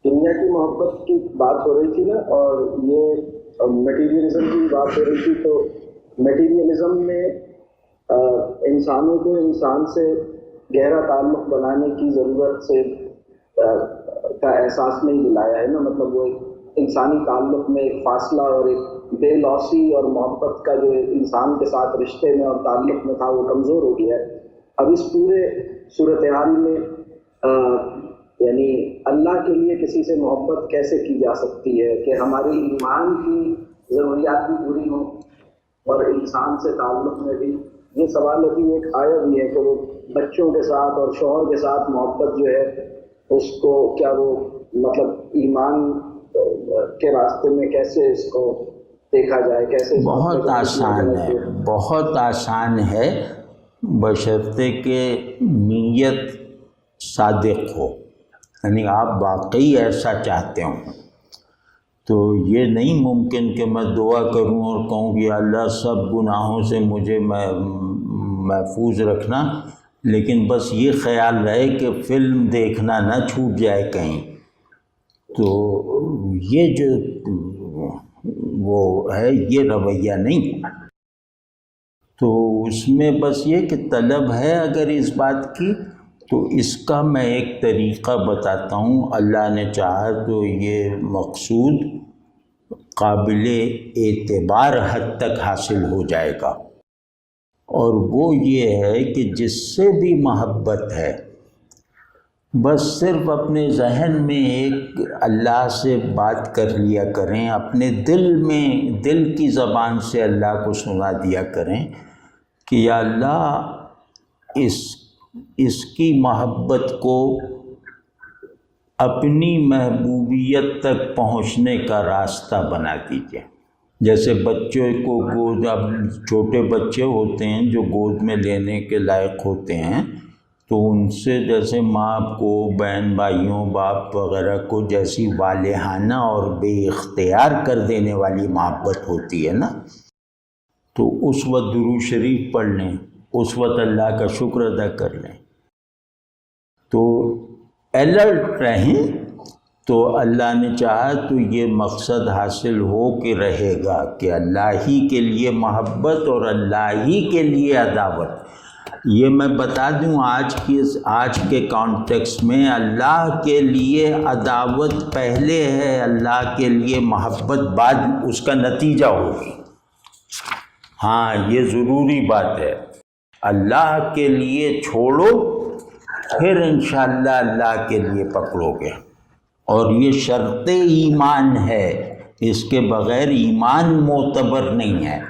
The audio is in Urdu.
دنیا کی محبت کی بات ہو رہی تھی نا، اور یہ میٹیریلزم کی بات ہو رہی تھی. تو میٹیریلزم میں انسانوں کو انسان سے گہرا تعلق بنانے کی ضرورت سے کا احساس نہیں دلایا ہے نا. مطلب وہ ایک انسانی تعلق میں ایک فاصلہ اور ایک بے لوسی اور محبت کا جو انسان کے ساتھ رشتے میں اور تعلق میں تھا وہ کمزور ہو گیا ہے. اب اس پورے صورتحال میں یعنی اللہ کے لیے کسی سے محبت کیسے کی جا سکتی ہے کہ ہماری ایمان کی ضروریات بھی پوری ہوں اور انسان سے تعلق میں بھی. یہ سوال ابھی ایک آیا بھی ہے کہ وہ بچوں کے ساتھ اور شوہر کے ساتھ محبت جو ہے اس کو کیا وہ مطلب ایمان کے راستے میں کیسے اس کو دیکھا جائے، کیسے؟ بہت آسان ہے، بہت آسان ہے، بشرطے کہ نیت صادق ہو، یعنی آپ واقعی ایسا چاہتے ہوں. تو یہ نہیں ممکن کہ میں دعا کروں اور کہوں کہ اللہ سب گناہوں سے مجھے محفوظ رکھنا، لیکن بس یہ خیال رہے کہ فلم دیکھنا نہ چھوٹ جائے کہیں. تو یہ جو وہ ہے یہ رویہ نہیں. تو اس میں بس یہ کہ طلب ہے اگر اس بات کی، تو اس کا میں ایک طریقہ بتاتا ہوں. اللہ نے چاہا تو یہ مقصود قابل اعتبار حد تک حاصل ہو جائے گا، اور وہ یہ ہے کہ جس سے بھی محبت ہے بس صرف اپنے ذہن میں ایک اللہ سے بات کر لیا کریں، اپنے دل میں دل کی زبان سے اللہ کو سنا دیا کریں کہ یا اللہ اس کی محبت کو اپنی محبوبیت تک پہنچنے کا راستہ بنا دیجیے. جیسے بچوں کو گود، اب چھوٹے بچے ہوتے ہیں جو گود میں لینے کے لائق ہوتے ہیں، تو ان سے جیسے ماں کو، بہن بھائیوں، باپ وغیرہ کو جیسی والہانہ اور بے اختیار کر دینے والی محبت ہوتی ہے نا، تو اس وقت درود شریف پڑھ لیں، اس وقت اللہ کا شکر ادا کر لیں، تو الرٹ رہیں. تو اللہ نے چاہا تو یہ مقصد حاصل ہو کے رہے گا کہ اللہ ہی کے لیے محبت اور اللہ ہی کے لیے عداوت. یہ میں بتا دوں آج کے کانٹیکسٹ میں اللہ کے لیے عداوت پہلے ہے، اللہ کے لیے محبت بعد اس کا نتیجہ ہوگی. ہاں یہ ضروری بات ہے، اللہ کے لیے چھوڑو پھر انشاءاللہ اللہ کے لیے پکڑو گے. اور یہ شرط ایمان ہے، اس کے بغیر ایمان معتبر نہیں ہے.